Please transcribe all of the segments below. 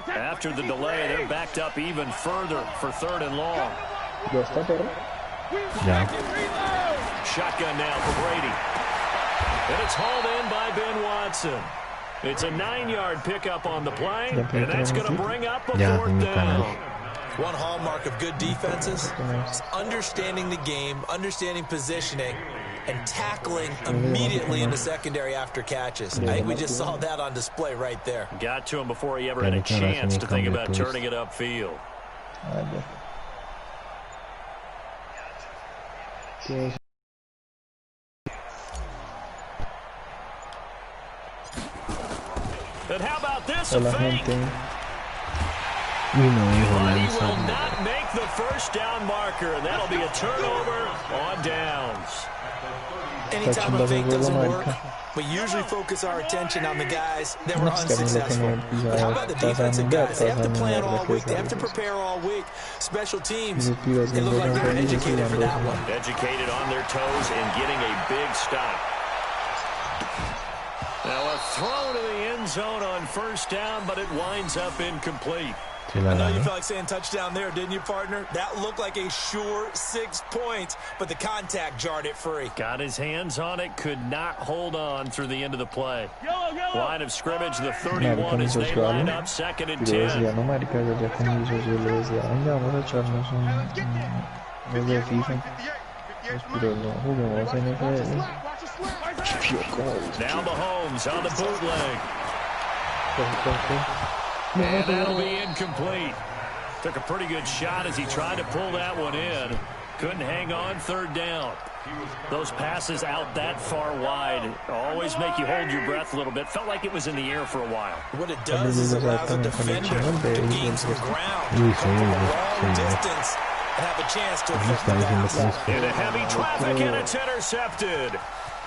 After the delay, they're backed up even further for 3rd and long. Shotgun now for Brady. And it's hauled in by Ben Watson. It's a 9-yard pickup on the play, and that's going to bring up a 4th down. One hallmark of good defenses is understanding the game, understanding positioning, and tackling immediately in the secondary after catches. I think we just saw that on display right there. Got to him before he ever had a chance to think about turning it upfield. And how about this? A fake? He will not make the first down marker, and that'll be a turnover on downs. Anytime a fake doesn't work, we usually focus our attention on the guys that were unsuccessful. But how about the defensive guys? They have to plan all week. They have to prepare all week. Special teams, they look like they're educated for that one. Educated on their toes and getting a big stop. Now a throw to the end zone on 1st down, but it winds up incomplete. I know you felt like saying touchdown there, didn't you, partner? That looked like a sure 6 points, but the contact jarred it free. Got his hands on it, could not hold on through the end of the play. Line of scrimmage, the 31 as they line up 2nd and 10. Now Mahomes on the bootleg. And that'll be incomplete. Took a pretty good shot as he tried to pull that one in. Couldn't hang on 3rd down. Those passes out that far wide always make you hold your breath a little bit. Felt like it was in the air for a while. What it does is allows a defender to gain some ground, come from a long distance, and have a chance to affect the pass. In a heavy traffic, and it's intercepted.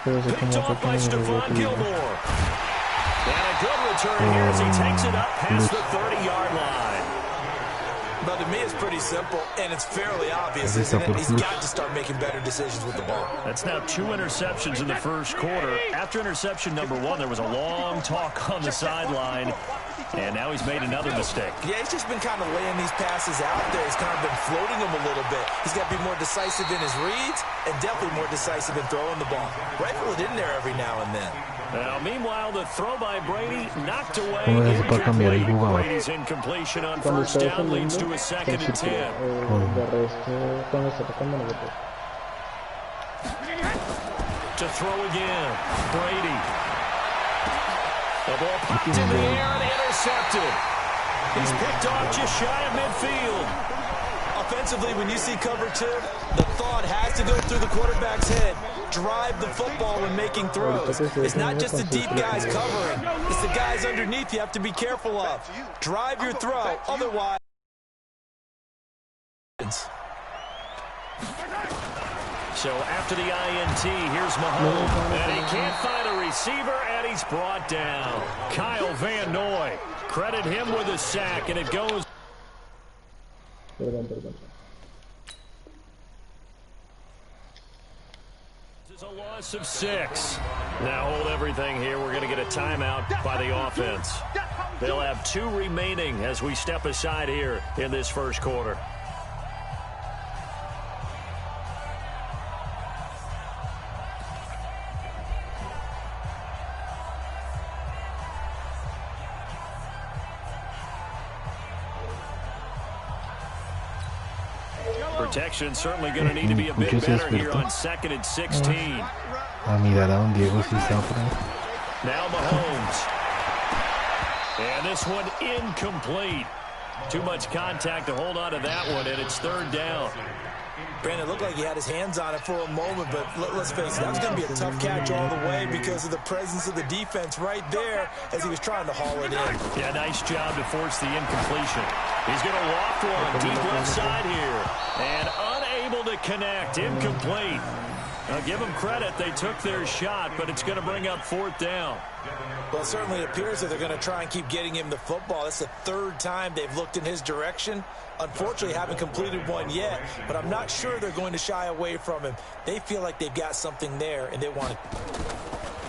Picked off by Stephon Gilmore. And a good return here as he takes it up past the 30-yard line. But to me, it's pretty simple, and it's fairly obvious, isn't it? He's got to start making better decisions with the ball. That's now 2 interceptions in the first quarter. After interception number 1, there was a long talk on the sideline, and now he's made another mistake. Yeah, he's just been kind of laying these passes out there. He's kind of been floating them a little bit. He's got to be more decisive in his reads and definitely more decisive in throwing the ball. Rifle it in there every now and then. Now, meanwhile, the throw by Brady knocked away. Brady's incompletion on 1st down leads to a 2nd and 10. To throw again, Brady. The ball popped in the air and intercepted. He's picked off just shy of midfield. Offensively, when you see cover 2, the thought has to go through the quarterback's head. Drive the football when making throws. It's not just the deep guys covering. It's the guys underneath you have to be careful of. Drive your throw, otherwise. So after the INT, here's Mahomes. And he can't find a receiver, and he's brought down. Kyle Van Noy. Credit him with a sack, and it goes. This is a loss of 6. Now hold everything here. We're going to get a timeout by the offense. They'll have 2 remaining as we step aside here in this first quarter. Protection certainly going to need to be a bit better here on 2nd and 16. Now Mahomes. And this one incomplete. Too much contact to hold on to that one, and it's 3rd down. Brandon, it looked like he had his hands on it for a moment, but let's face it, that was going to be a tough catch all the way because of the presence of the defense right there as he was trying to haul it in. Yeah, nice job to force the incompletion. He's going to loft one deep left side here, and unable to connect, incomplete. Now, give them credit. They took their shot, but it's going to bring up 4th down. Well, it certainly appears that they're going to try and keep getting him the football. That's the 3rd time they've looked in his direction. Unfortunately, haven't completed one yet, but I'm not sure they're going to shy away from him. They feel like they've got something there, and they want it.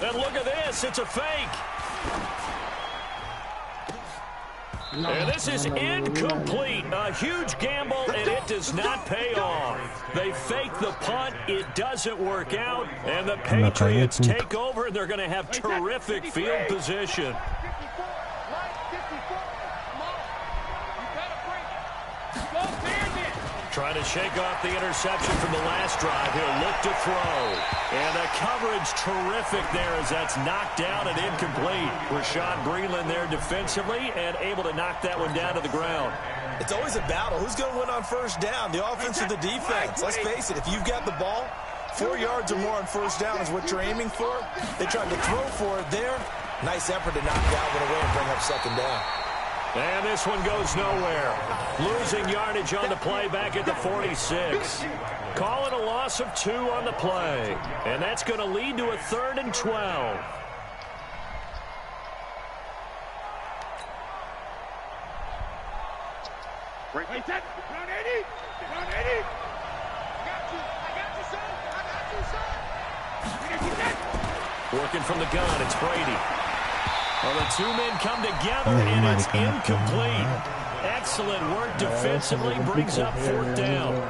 And look at this. It's a fake. And this is incomplete. A huge gamble, and it does not pay off. They fake the punt. It doesn't work out. And the Patriots take over, and they're going to have terrific field position. Trying to shake off the interception from the last drive. He'll look to throw. And the coverage terrific there as that's knocked down and incomplete. Rashad Breeland there defensively and able to knock that one down to the ground. It's always a battle. Who's going to win on first down, the offense or the defense? Let's face it, if you've got the ball, 4 yards or more on first down is what you're aiming for. They tried to throw for it there. Nice effort to knock Galvin away and bring up second down. And this one goes nowhere. Losing yardage on the play back at the 46. Calling a loss of 2 on the play. And that's going to lead to a 3rd and 12. Hey, Ted, run 80. Run 80. I got you, son. Working from the gun, it's Brady. Well, the 2 men come together, and it's incomplete. Excellent work defensively, brings up 4th down.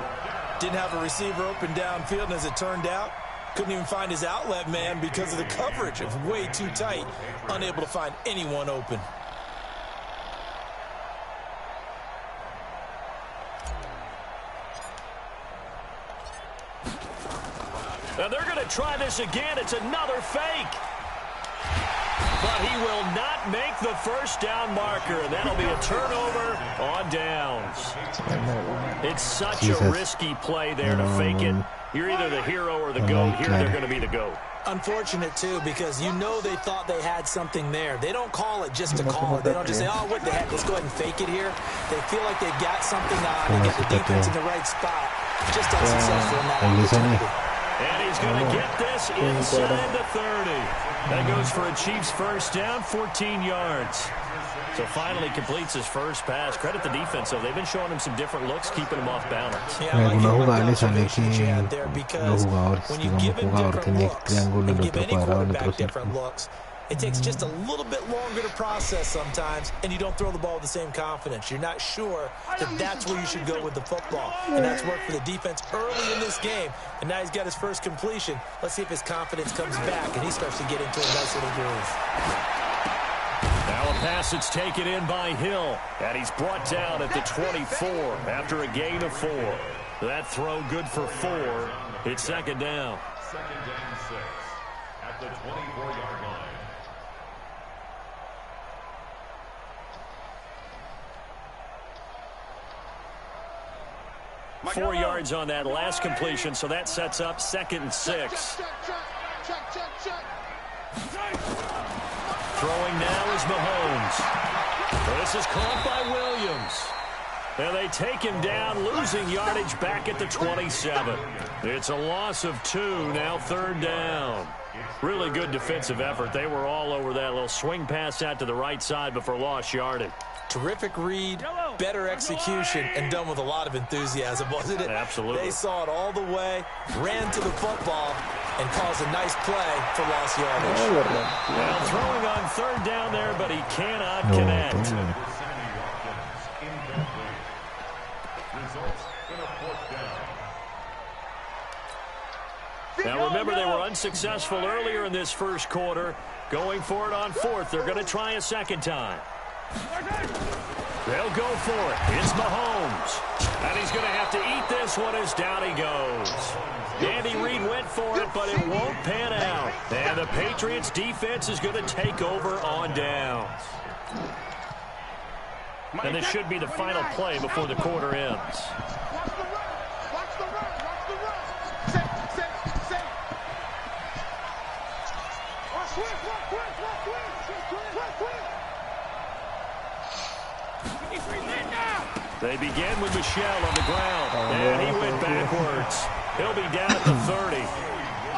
Didn't have a receiver open downfield, and as it turned out, couldn't even find his outlet man because of the coverage. It was way too tight, unable to find anyone open. And they're going to try this again. It's another fake. But he will not make the first down marker. And that'll be a turnover on downs. It's such a risky play there to fake it. You're either the hero or the GOAT. Here they're going to be the GOAT. Unfortunate, too, because you know they thought they had something there. They don't call it just to call it. They don't just say, oh, what the heck, let's go ahead and fake it here. They feel like they've got something on and get the defense in the right spot. Just unsuccessful in that opportunity. And he's going to get this inside the 30. That goes for a Chiefs first down, 14 yards. So finally completes his first pass. Credit the defense, though. They've been showing him some different looks, keeping him off balance. Yeah, I like the observation you had there because when you give him different looks and give any quarterback different looks, it takes just a little bit longer to process sometimes, and you don't throw the ball with the same confidence. You're not sure that that's where you should go with the football. And that's worked for the defense early in this game. And now he's got his first completion. Let's see if his confidence comes back and he starts to get into a nice little groove. Now a pass that's taken in by Hill. And he's brought down at the 24 after a gain of 4. That throw good for 4. It's second down. Second down 6 at the 24-yard line. 4 yards on that last completion, so that sets up 2nd and 6. Throwing now is Mahomes. This is caught by Williams. And they take him down, losing yardage back at the 27. It's a loss of 2, now 3rd down. Really good defensive effort. They were all over that little swing pass out to the right side before lost yardage. Terrific read, better execution, and done with a lot of enthusiasm, wasn't it? Absolutely. They saw it all the way, ran to the football, and caused a nice play for lost yardage. Well, throwing on 3rd down there, but he cannot connect. Now remember, they were unsuccessful earlier in this first quarter. Going for it on 4th. They're going to try a second time. They'll go for it. It's Mahomes. And he's going to have to eat this one as down he goes. Andy Reid went for it, but it won't pan out. And the Patriots defense is going to take over on downs. And this should be the final play before the quarter ends. They begin with Michel on the ground, and he went backwards. He'll be down at the 30.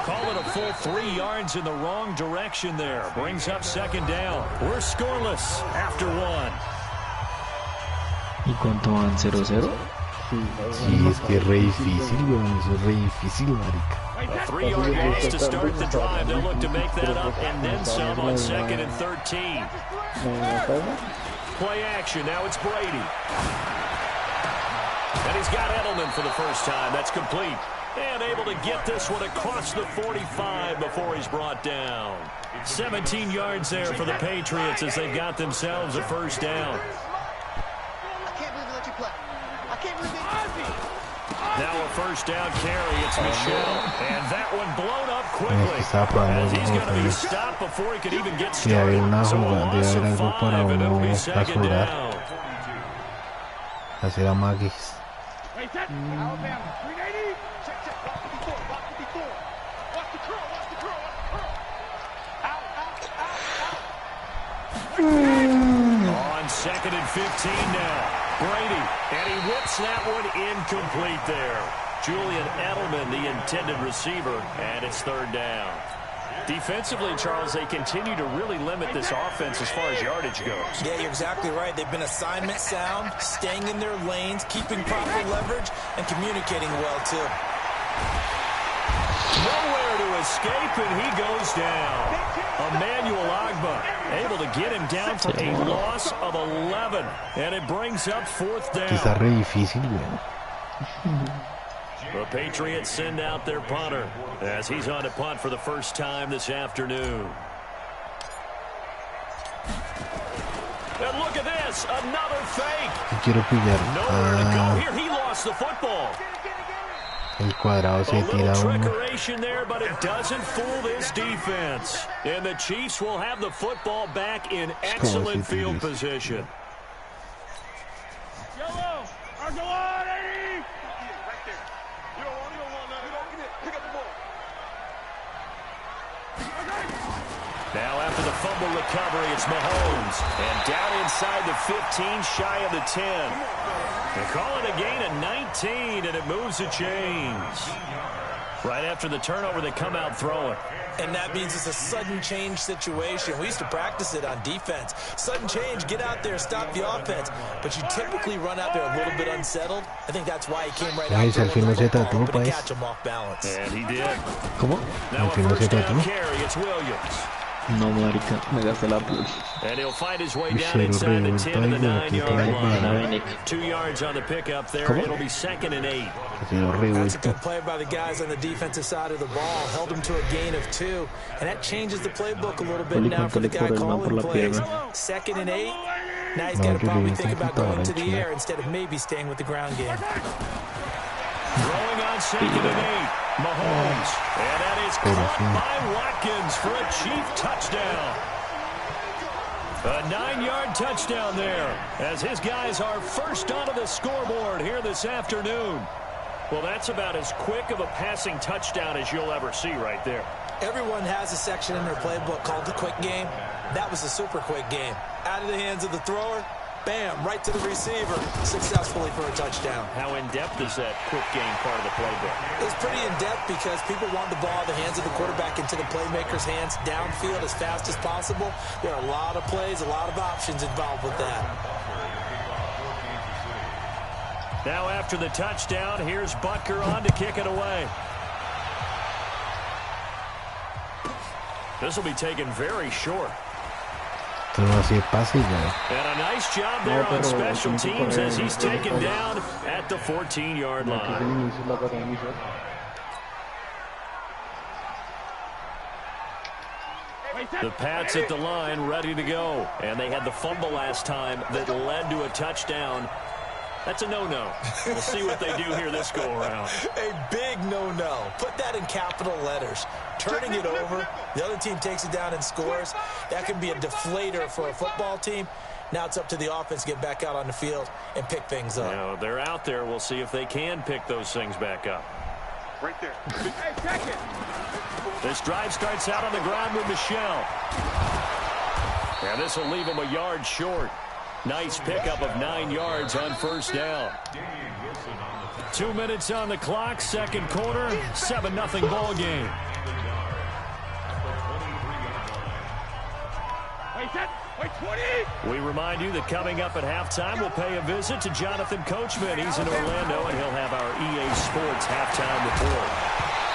Call it a full 3 yards in the wrong direction there. Brings up 2nd down. We're scoreless after 1. ¿Y cuánto van? ¿0-0? Sí, es que es re difícil, weón. Eso es re difícil, marica. A 3-yard loss to start the drive. They'll look to make that up and then some on 2nd and 13. play action. Now it's Brady. And he's got Edelman for the first time. That's complete. And able to get this one across the 45 before he's brought down. 17 yards there for the Patriots as they've got themselves a first down. I can't believe they let you play. I can't believe they... Now a first down carry. It's Michel. And that one blown up quickly. As he's going to be stopped before he could even get started. So a loss of 5, and it'll be second down. Hacer a Magis. Wait, set. Alabama, 380. Check, check. Watch 54. Watch 54. Watch the curl. Watch the curl. Watch the curl. Out, out, out. On 2nd and 15 now. Brady, and he whips that one incomplete there. Julian Edelman, the intended receiver, and it's 3rd down. Defensively, Charles, they continue to really limit this offense as far as yardage goes. Yeah, you're exactly right. They've been assignment sound, staying in their lanes, keeping proper leverage, and communicating well, too. Nowhere to escape, and he goes down. Emmanuel Ogbah able to get him down for a loss of 11, and it brings up 4th down. Está re difícil, güey. The Patriots send out their punter as he's on to punt for the first time this afternoon. And look at this, another fake. Quiero pillar. Nowhere to go here. He lost the football. El cuadrado se tira uno. Trickeration there, but it doesn't fool this defense. And the Chiefs will have the football back in excellent field position. Yellow. Argo on, 80. Right there. You don't want that. You don't get it. Pick up the ball. Now after the fumble recovery, it's Mahomes. And down inside the 15, shy of the 10. They call it a gain of 19, and it moves the chains. Right after the turnover, they come out throwing. And that means it's a sudden change situation. We used to practice it on defense. Sudden change, get out there, stop the offense. But you typically run out there a little bit unsettled. I think that's why he came right out there with the football, but to catch him off balance. And he did. ¿Cómo? Now a first down carry, it's Williams. No, marica, me gasté la plata. And he'll find his way down inside the 10 to the 9-yard line. 2 yards on the pickup there. It'll be 2nd and 8. That's a good play by the guys on the defensive side of the ball. Held him to a gain of 2. And that changes the playbook a little bit now for the guy calling plays. 2nd and 8. Now he's got to probably think about going to the air instead of maybe staying with the ground game. Throwing on 2nd and 8. Mahomes. And that is caught by Watkins for a Chief touchdown. A 9-yard touchdown there as his guys are first onto the scoreboard here this afternoon. Well, that's about as quick of a passing touchdown as you'll ever see right there. Everyone has a section in their playbook called the quick game. That was a super quick game. Out of the hands of the thrower, bam, right to the receiver, successfully for a touchdown. How in-depth is that quick game part of the playbook? It's pretty in-depth because people want the ball in the hands of the quarterback into the playmaker's hands downfield as fast as possible. There are a lot of plays, a lot of options involved with that. Now after the touchdown, here's Butker on to kick it away. This will be taken very short. And a nice job there on special teams as he's taken down at the 14-yard line. The Pats at the line ready to go. And they had the fumble last time that led to a touchdown. That's a no-no. We'll see what they do here this go-around. A big no-no. Put that in capital letters. Turning it over, the other team takes it down and scores. That can be a deflator for a football team. Now it's up to the offense to get back out on the field and pick things up. Now, they're out there. We'll see if they can pick those things back up. Right there. Hey, check it. This drive starts out on the ground with Michel. And this will leave him a yard short. Nice pickup of 9 yards on first down. 2 minutes on the clock, second quarter, 7-0 ball game. Wait, set. Wait, 20. We remind you that coming up at halftime, we'll pay a visit to Jonathan Coachman. He's in Orlando, and he'll have our EA Sports halftime report.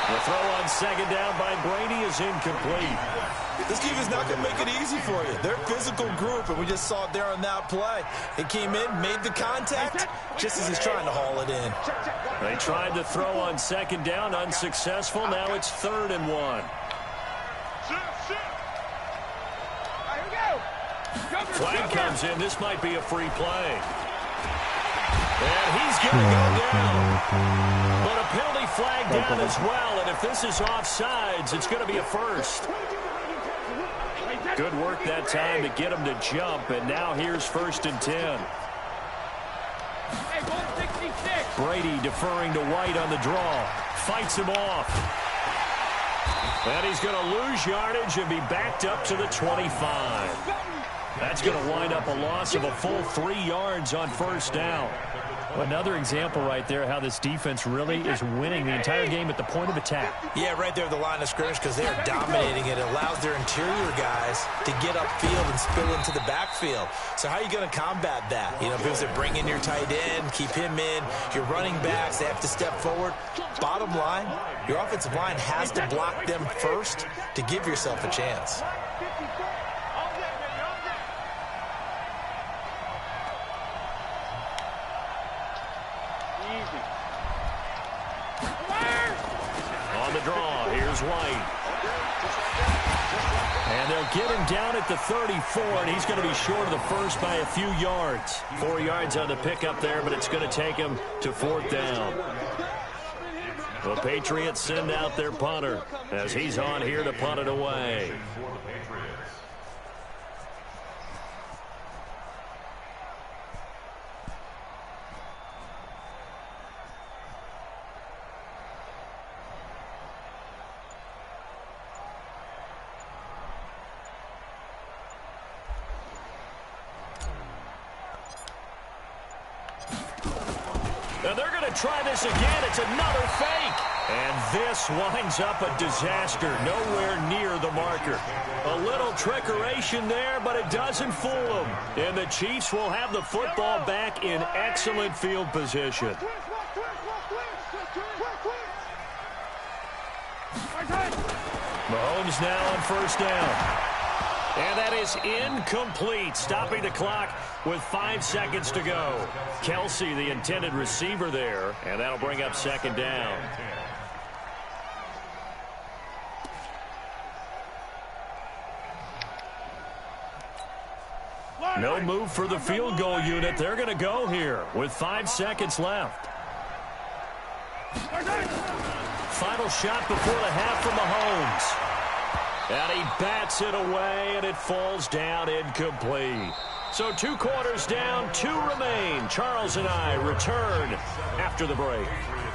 The throw on second down by Brady is incomplete. This defense is not going to make it easy for you. They're a physical group, and we just saw it there on that play. He came in, made the contact, just as he's trying to haul it in. They tried to throw on second down, unsuccessful. Now it's 3rd and 1. Flag comes in. This might be a free play. And he's going to go down. But a penalty flag down as well. And if this is offsides, it's going to be a first. Good work that time to get him to jump. And now here's 1st and 10. Brady deferring to White on the draw. Fights him off. And he's going to lose yardage and be backed up to the 25. That's going to wind up a loss of a full 3 yards on 1st down. Another example right there how this defense really is winning the entire game at the point of attack. Yeah, right there at the line of scrimmage because they are dominating it. It allows their interior guys to get upfield and spill into the backfield. So how are you going to combat that? You know, because they bring in your tight end, keep him in. Your running backs, they have to step forward. Bottom line, your offensive line has to block them first to give yourself a chance. White. And they'll get him down at the 34, and he's going to be short of the first by a few yards. 4 yards on the pickup there, but it's going to take him to 4th down. The Patriots send out their punter as he's on here to punt it away. And they're going to try this again. It's another fake. And this winds up a disaster. Nowhere near the marker. A little trickeration there, but it doesn't fool them. And the Chiefs will have the football back in excellent field position. Mahomes now on 1st down. And that is incomplete, stopping the clock with 5 seconds to go. Kelsey, the intended receiver there, and that'll bring up 2nd down. No move for the field goal unit. They're going to go here with 5 seconds left. Final shot before the half from Mahomes. And he bats it away, and it falls down incomplete. So 2 quarters down, 2 remain. Charles and I return after the break.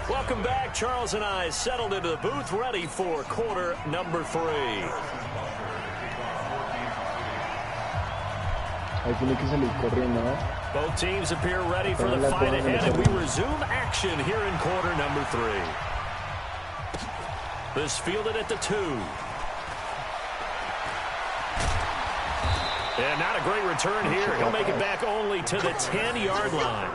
Welcome back. Charles and I settled into the booth, ready for quarter number 3. Both teams appear ready for the fight ahead, and we resume action here in quarter number 3. This fielded at the 2. And not a great return here. He'll make it back only to the 10-yard line.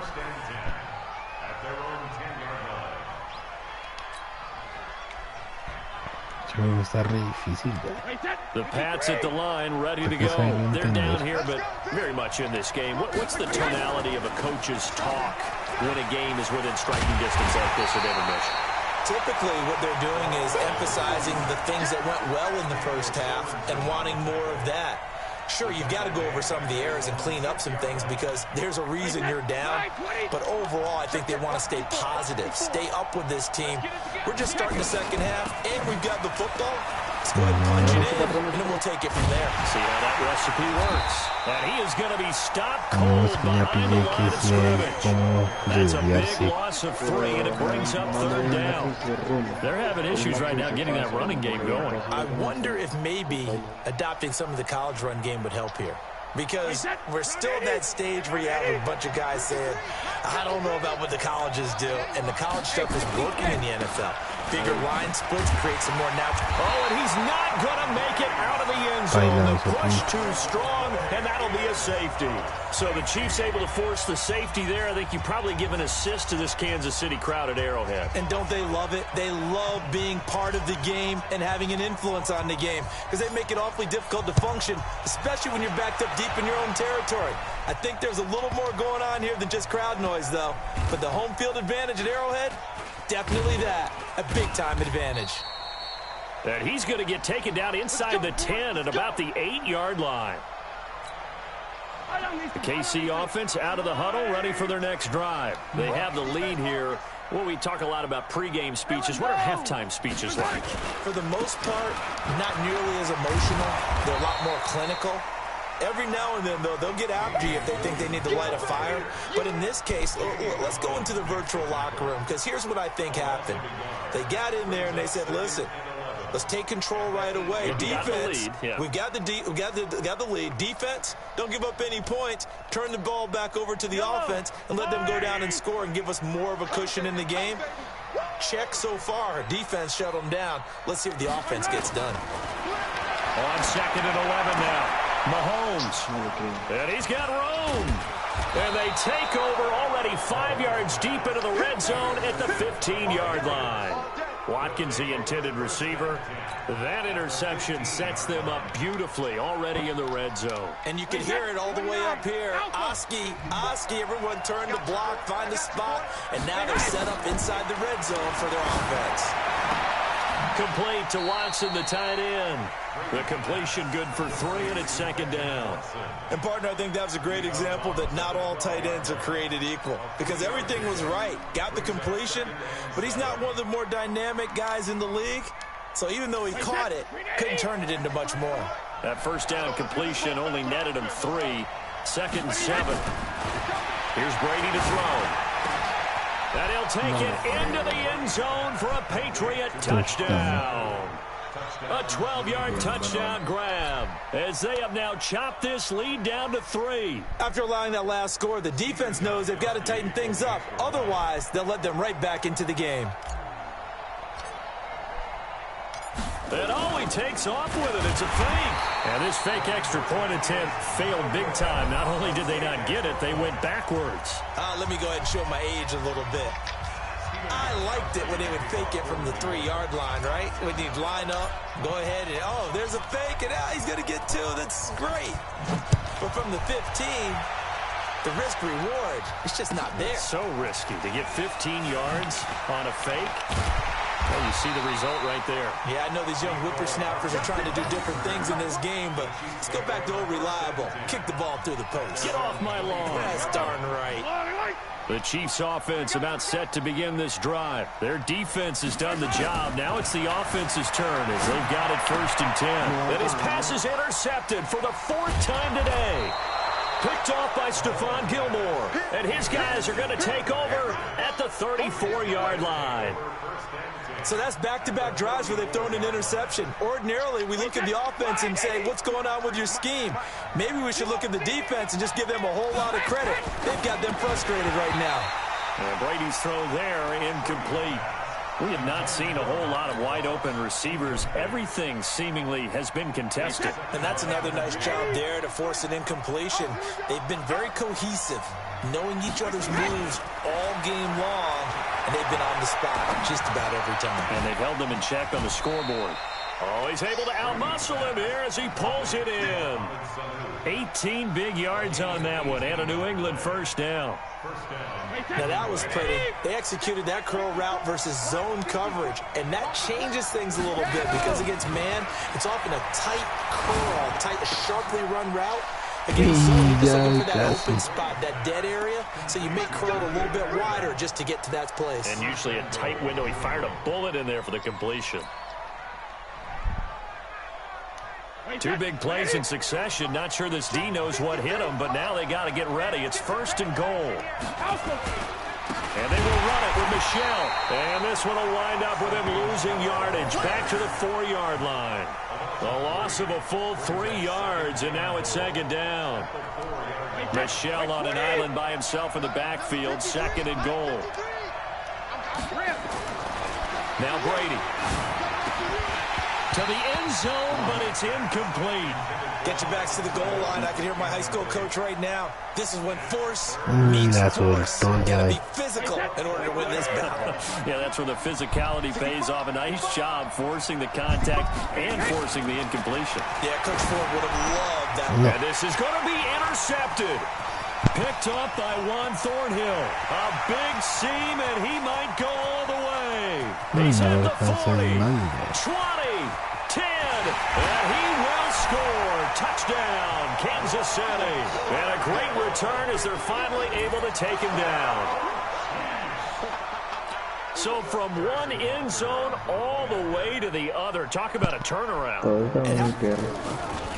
The Pats at the line, ready to go. They're down here, but very much in this game. What's the tonality of a coach's talk when a game is within striking distance like this at intermission? Typically, what they're doing is emphasizing the things that went well in the first half and wanting more of that. Sure, you've got to go over some of the errors and clean up some things because there's a reason you're down. But overall, I think they want to stay positive, stay up with this team. We're just starting the second half, and we've got the football. Let's go ahead and punch it in, and then we'll take it from there. See how that recipe works. And he is going to be stopped cold behind the line of scrimmage. That's a big loss of 3, and it brings up 3rd down. They're having issues right now getting that running game going. I wonder if maybe adopting some of the college run game would help here. Because we're still at that stage where you have a bunch of guys saying, I don't know about what the colleges do. And the college stuff is working in the NFL. Bigger line splits create some more natural. Oh, and he's not going to make it out of the end zone. The push too strong, and that'll be a safety. So the Chiefs able to force the safety there. I think you probably give an assist to this Kansas City crowd at Arrowhead. And don't they love it? They love being part of the game and having an influence on the game because they make it awfully difficult to function, especially when you're backed up deep in your own territory. I think there's a little more going on here than just crowd noise, though. But the home field advantage at Arrowhead, definitely that. A big-time advantage. And he's going to get taken down inside the 10 at about the 8-yard line. The KC offense out of the huddle, ready for their next drive. They have the lead here. Well, we talk a lot about pregame speeches. What are halftime speeches like? For the most part, not nearly as emotional. They're a lot more clinical. Every now and then, though, they'll get after you if they think they need to light a fire. But in this case, let's go into the virtual locker room, because here's what I think happened. They got in there and they said, listen, let's take control right away. Defense, we've got the lead. Defense, don't give up any points. Turn the ball back over to the offense and let them go down and score and give us more of a cushion in the game. Check so far. Defense shut them down. Let's see what the offense gets done. On 2nd and 11 now. Mahomes. And he's got room. And they take over already 5 yards deep into the red zone at the 15-yard line. Watkins, the intended receiver. That interception sets them up beautifully already in the red zone. And you can hear it all the way up here. Oski, everyone turn to block, find a spot, and now they're set up inside the red zone for their offense. Complete to Watson, the tight end. The completion good for 3, and it's 2nd down. And, partner, I think that was a great example that not all tight ends are created equal, because everything was right. Got the completion, but he's not one of the more dynamic guys in the league. So even though he caught it, couldn't turn it into much more. That first down completion only netted him 3. 2nd and 7. Here's Brady to throw. And he'll take it into the end zone for a Patriot touchdown. A 12-yard touchdown grab as they have now chopped this lead down to 3. After allowing that last score, the defense knows they've got to tighten things up. Otherwise, they'll let them right back into the game. And he takes off with it. It's a fake. And this fake extra point attempt failed big time. Not only did they not get it, they went backwards. Let me go ahead and show my age a little bit. I liked it when they would fake it from the 3-yard line, right? When you'd line up, go ahead and, there's a fake, and he's going to get 2. That's great. But from the 15, the risk-reward, it's just not there. So risky to get 15 yards on a fake. Well, you see the result right there. Yeah, I know these young whippersnappers are trying to do different things in this game, but let's go back to old reliable. Kick the ball through the post. Get off my lawn. That's darn right. The Chiefs offense about set to begin this drive. Their defense has done the job. Now it's the offense's turn as they've got it 1st and 10. And his pass is intercepted for the 4th time today. Picked off by Stephon Gilmore. And his guys are going to take over at the 34-yard line. So that's back-to-back drives where they've thrown an interception. Ordinarily, we look at the offense and say, what's going on with your scheme? Maybe we should look at the defense and just give them a whole lot of credit. They've got them frustrated right now. And Brady's throw there, incomplete. We have not seen a whole lot of wide-open receivers. Everything seemingly has been contested. And that's another nice job there to force an incompletion. They've been very cohesive, knowing each other's moves all game long. And they've been on the spot just about every time. And they've held them in check on the scoreboard. Oh, he's able to outmuscle him here as he pulls it in. 18 big yards on that one, and a New England 1st down. Now that was pretty. They executed that curl route versus zone coverage, and that changes things a little bit because against man, it's often a tight curl, a sharply run route. Again, zone, you just looking for that open spot, that dead area, so you make curl a little bit wider just to get to that place. And usually a tight window. He fired a bullet in there for the completion. 2 big plays in succession. Not sure this D knows what hit him, but now they got to get ready. It's 1st and goal. And they will run it with Michel. And this one will wind up with him losing yardage. Back to the 4-yard line. The loss of a full 3 yards, and now it's 2nd down. Michel on an island by himself in the backfield. 2nd and goal. Now Brady. To the end zone, but it's incomplete. Get your backs to the goal line. I can hear my high school coach right now. This is when force meets force. You gotta be physical in order to win this battle. Yeah, that's where the physicality pays off. A nice job forcing the contact and forcing the incompletion. Yeah, Coach Ford would have loved that. And this is going to be intercepted. Picked up by Juan Thornhill. A big seam, and he might go all the way. He's at the 40, 20, 10, and he will score. Touchdown, Kansas City. And a great return as they're finally able to take him down. So from one end zone all the way to the other. Talk about a turnaround.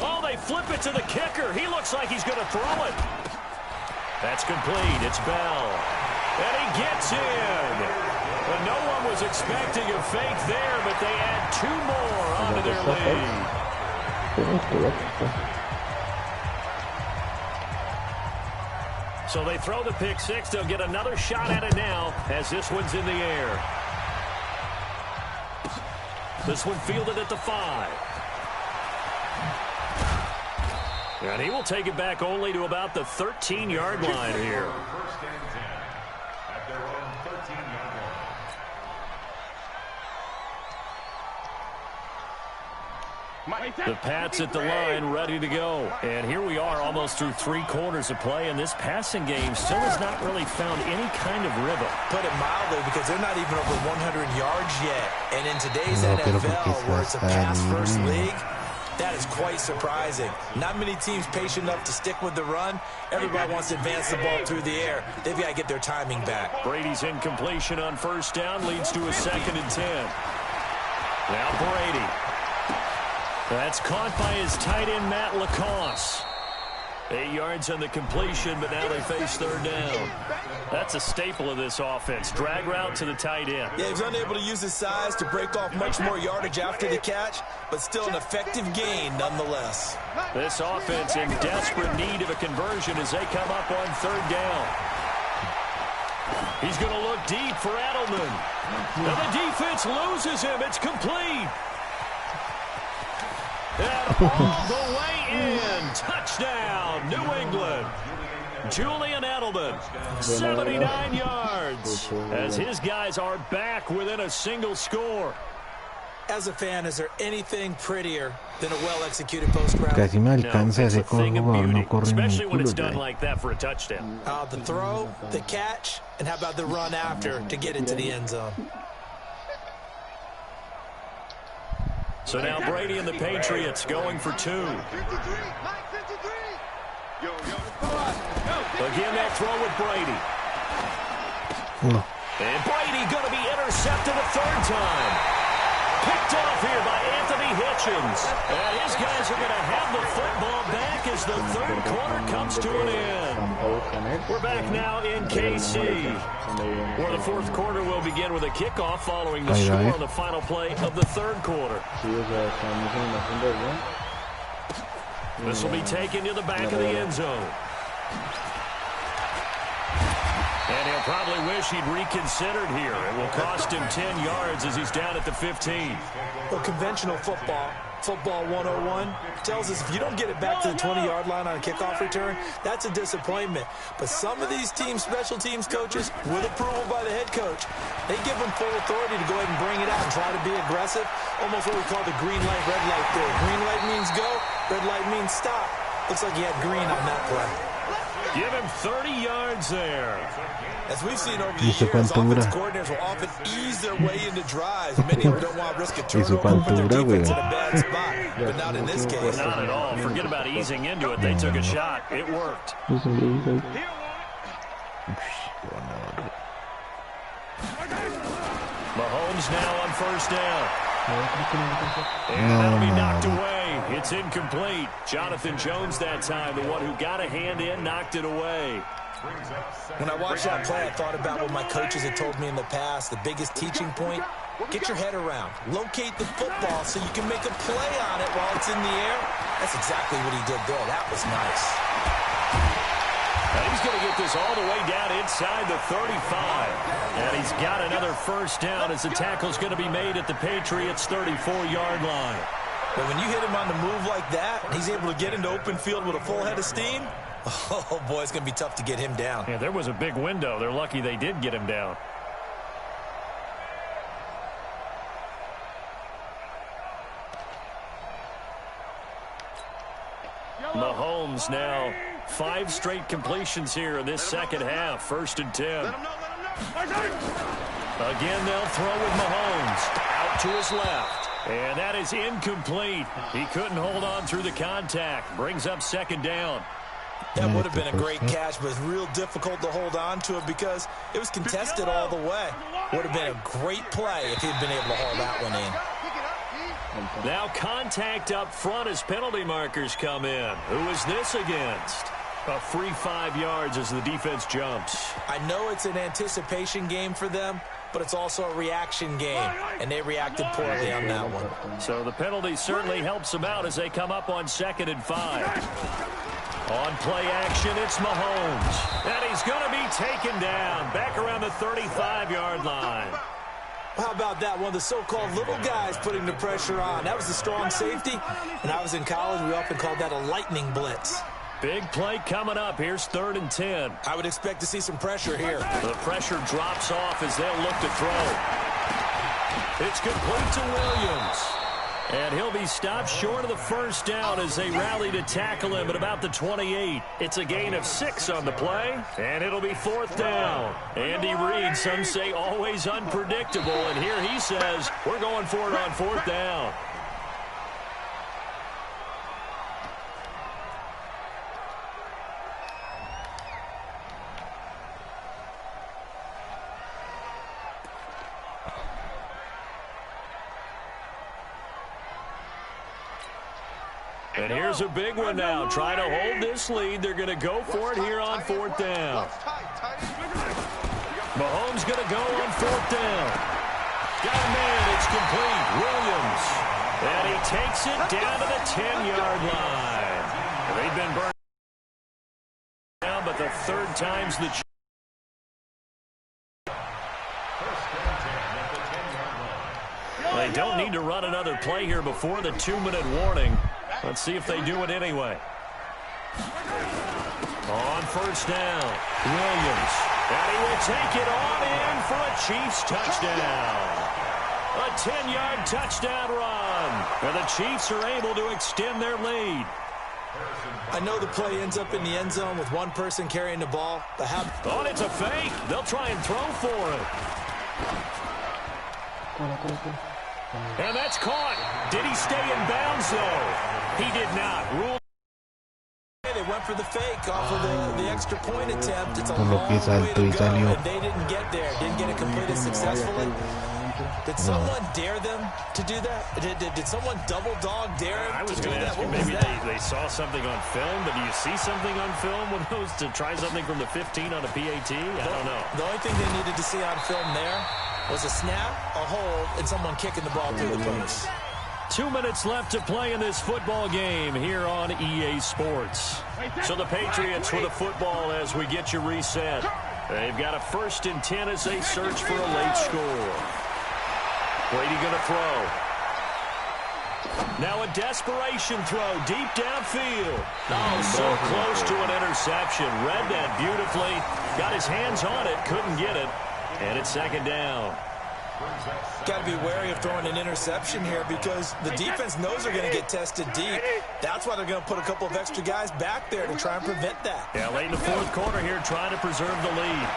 Oh, they flip it to the kicker. He looks like he's going to throw it. That's complete. It's Bell. And he gets in. But no one was expecting a fake there, but they add 2 more onto their lead. So they throw the pick six. They'll get another shot at it now as this one's in the air. This one fielded at the 5. And he will take it back only to about the 13-yard line here. First and 10 at their own 13-yard line. The Pats at the line, ready to go. And here we are almost through 3 quarters of play, and this passing game still has not really found any kind of rhythm. Put it mildly, because they're not even over 100 yards yet. And in today's NFL, where it's a pass-first league, that is quite surprising. Not many teams patient enough to stick with the run. Everybody wants to advance the ball through the air. They've got to get their timing back. Brady's incompletion on first down leads to a 2nd and 10. Now Brady. That's caught by his tight end, Matt LaCosse. 8 yards on the completion, but now they face 3rd down. That's a staple of this offense. Drag route to the tight end. Yeah, he's unable to use his size to break off much more yardage after the catch, but still an effective gain nonetheless. This offense in desperate need of a conversion as they come up on 3rd down. He's going to look deep for Edelman. Now the defense loses him. It's complete. And all the way in. Touchdown, New England. Julian Edelman, 79 yards, as his guys are back within a single score. As a fan, is there anything prettier than a well-executed post-route? Casi me alcanza ese jugador, no corre ni especially when un it's culo. done like that for a touchdown. The throw, the catch, and how about the run after to get into the end zone? So now Brady and the Patriots going for 2. Again, that throw with Brady. And Brady going to be intercepted a 3rd time. Picked off here by Anthony Hitchens. And his guys are going to have the football back as the 3rd quarter comes to an end. We're back now in KC, where the 4th quarter will begin with a kickoff following the score on the final play of the 3rd quarter. This will be taken to the back of the end zone. And he'll probably wish he'd reconsidered here. It will cost him 10 yards as he's down at the 15. Well, conventional football 101, tells us if you don't get it back to the 20-yard line on a kickoff return, that's a disappointment. But some of these teams, special teams coaches, with approval by the head coach, they give them full authority to go ahead and bring it out and try to be aggressive, almost what we call the green light, red light theory. Green light means go, red light means stop. Looks like he had green on that play. Give him 30 yards there. As we've seen over the years, offense coordinators will often ease their way into drives. Many of them don't want to risk a turnover, put their defense in a bad spot. But not in this case. Not at all. Forget about easing into it. They took a shot. It worked. Mahomes now on first down. And that'll be knocked away. It's incomplete. Jonathan Jones that time, the one who got a hand in, knocked it away. When I watched that play, I thought about what my coaches had told me in the past. The biggest teaching point, get your head around. Locate the football so you can make a play on it while it's in the air. That's exactly what he did there. That was nice. And he's going to get this all the way down inside the 35. And he's got another first down as the tackle's going to be made at the Patriots' 34-yard line. But when you hit him on the move like that, and he's able to get into open field with a full head of steam, oh, boy, it's going to be tough to get him down. Yeah, there was a big window. They're lucky they did get him down. Mahomes now 5 straight completions here in this second half. 1st and 10. Again, they'll throw with Mahomes. Out to his left. And that is incomplete. He couldn't hold on through the contact. Brings up 2nd down. That would have been a great catch, but it's real difficult to hold on to it because it was contested all the way. Would have been a great play if he'd been able to haul that one in. Now contact up front as penalty markers come in. Who is this against? A free 5 yards as the defense jumps. I know it's an anticipation game for them, but it's also a reaction game, and they reacted poorly on that one. So the penalty certainly helps them out as they come up on 2nd and 5. On play action, it's Mahomes. And he's going to be taken down back around the 35-yard line. How about that? One of the so-called little guys putting the pressure on. That was a strong safety. When I was in college, we often called that a lightning blitz. Big play coming up. Here's 3rd and 10. I would expect to see some pressure here. The pressure drops off as they'll look to throw. It's complete to Williams. And he'll be stopped short of the first down as they rally to tackle him at about the 28. It's a gain of 6 on the play, and it'll be 4th down. Andy Reid, some say always unpredictable, and here he says, we're going for it on 4th down. And here's a big one now. Trying to hold this lead. They're going to go for it here on 4th down. Mahomes going to go on 4th down. Got a man. It's complete. Williams. And he takes it down to the 10-yard line. They've been burned down, but the 3rd time's the They don't need to run another play here before the 2-minute warning. Let's see if they do it anyway. On 1st down, Williams. And he will take it on in for a Chiefs touchdown. A 10-yard touchdown run. And the Chiefs are able to extend their lead. I know the play ends up in the end zone with one person carrying the ball. But how... Oh, it's a fake. They'll try and throw for it. And that's caught. Did he stay in bounds, though? He did not. Rule. They went for the fake off of the extra point attempt. It's a long way to go, and they didn't get there. Didn't get it completed successfully. Did someone dare them to do that? Did someone double dog dare them? I was going to ask you, maybe they saw something on film, but do you see something on film with those to try something from the 15 on a PAT? I don't know. The only thing they needed to see on film there was a snap, a hold, and someone kicking the ball through the post. 2 minutes left to play in this football game here on EA Sports. So the Patriots with the football as we get you reset. They've got a 1st and 10 as they search for a late score. Brady going to throw. Now a desperation throw deep downfield. Oh, so close to an interception. Read that beautifully. Got his hands on it, couldn't get it. And it's 2nd down. Got to be wary of throwing an interception here because the defense knows they're going to get tested deep. That's why they're going to put a couple of extra guys back there to try and prevent that. Yeah, late in the 4th quarter here trying to preserve the lead.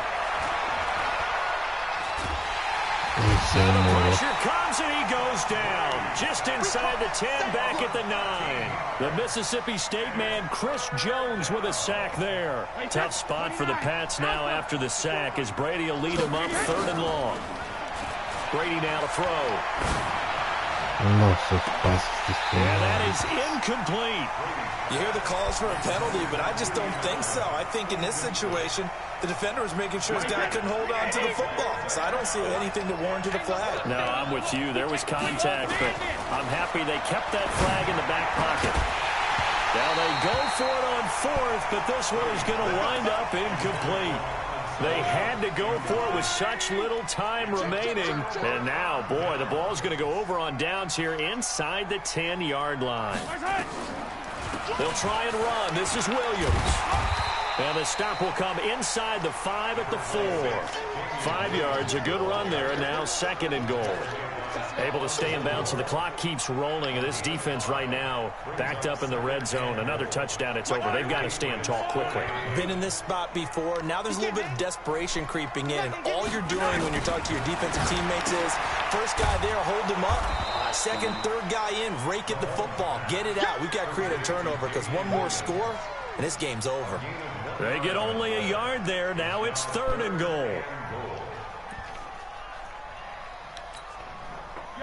The pressure comes and he goes down. Just inside the 10, back at the 9. The Mississippi State man, Chris Jones, with a sack there. Tough spot for the Pats now after the sack as Brady will lead them up 3rd and long. Brady now to throw. And that is incomplete. You hear the calls for a penalty, but I just don't think so. I think in this situation, the defender was making sure his guy couldn't hold on to the football. So I don't see anything that warranted a flag. No, I'm with you. There was contact, but I'm happy they kept that flag in the back pocket. Now they go for it on fourth, but this one is going to wind up incomplete. They had to go for it with such little time remaining. And now, boy, the ball's going to go over on downs here inside the 10-yard line. They'll try and run. This is Williams. And the stop will come inside the 5 at the 4. 5 yards, a good run there, and now 2nd and goal. Able to stay in bounds, so the clock keeps rolling, and this defense right now backed up in the red zone. Another touchdown, it's over. They've got to stand tall quickly. Been in this spot before. Now there's a little bit of desperation creeping in, and all you're doing when you're talking to your defensive teammates is, first guy there, hold him up. Second, third guy in, rake at the football. Get it out. We've got to create a turnover because one more score, and this game's over. They get only a yard there. Now it's 3rd and goal.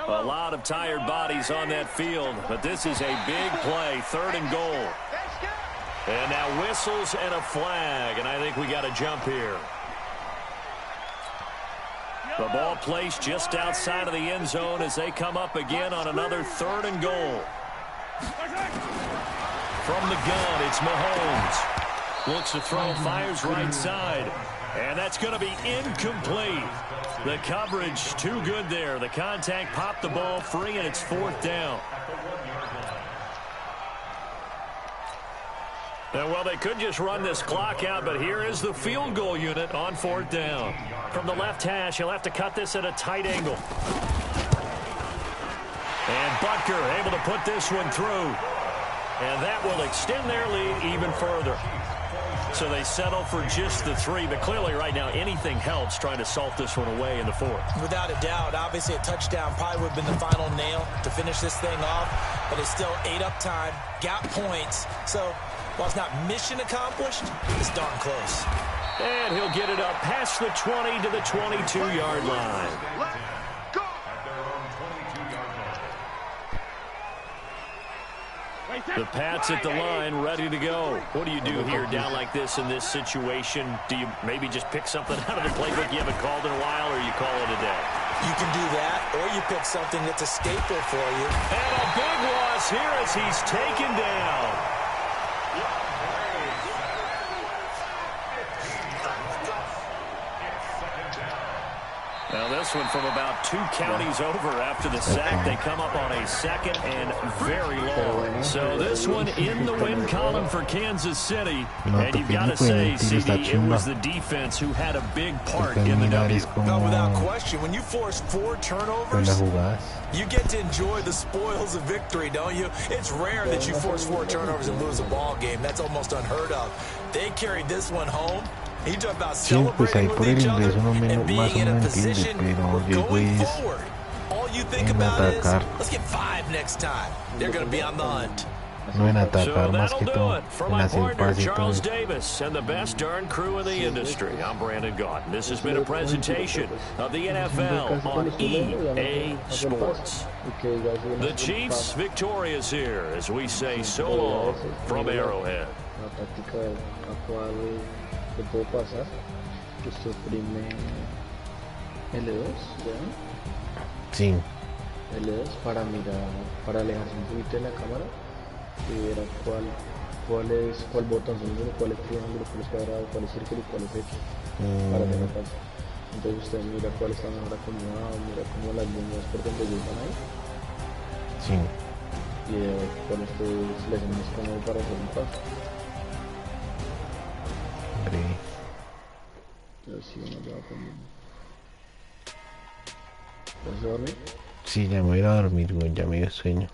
A lot of tired bodies on that field, but this is a big play. 3rd and goal. And now whistles and a flag, and I think we got to jump here. The ball placed just outside of the end zone as they come up again on another 3rd and goal. From the gun, it's Mahomes. Looks to throw, fires right side. And that's going to be incomplete. The coverage too good there. The contact popped the ball free, and it's 4th down. Now, well, they could just run this clock out, but here is the field goal unit on 4th down. From the left hash, he'll have to cut this at a tight angle. And Butker able to put this one through. And that will extend their lead even further. So they settle for just the 3, but clearly right now anything helps trying to salt this one away in the 4th. Without a doubt, obviously a touchdown probably would have been the final nail to finish this thing off, but it's still ate up time, got points. So while it's not mission accomplished, it's darn close. And he'll get it up past the 20 to the 22-yard line. The Pats at the line, ready to go. What do you do here down like this in this situation? Do you maybe just pick something out of the playbook you haven't called in a while, or you call it a day? You can do that, or you pick something that's a staple for you. And a big loss here as he's taken down. Now this one from about 2 counties over after the sack. They come up on a 2nd and very long. So this one in the win column for Kansas City. And you've got to say, CD, it was the defense who had a big part in the W. No, without question. When you force 4 turnovers, you get to enjoy the spoils of victory, don't you? It's rare that you force 4 turnovers and lose a ball game. That's almost unheard of. They carried this one home. He talked about celebrating with each other and being in a position where going forward, all you think about is, let's get 5 next time. They're going to be on the hunt. No en atacar, más so que todo en hacer pase y todo. Charles Davis and the best darn crew in the industry. I'm Brandon Gaudin. This has been a presentation of the NFL on EA Sports. The Chiefs victorious here as we say so long from Arrowhead. Le puedo pasar, que se oprime L2, ¿vean? Sí. L2 para mirar, para alejarse un poquito de la cámara y ver cuál botón son, cuál es triángulo, cuál es cuadrado, cuál es círculo y cuál es X, para tener pasa. Entonces usted mira cuál está mejor acomodado, mira cómo las líneas por donde llegan ahí. Sí. Y con esto les es más cómodo para hacer un paso. Así uno ya va poniendo. ¿Vas a dormir? Sí, ya me voy a ir a dormir, güey, ya me dio sueño.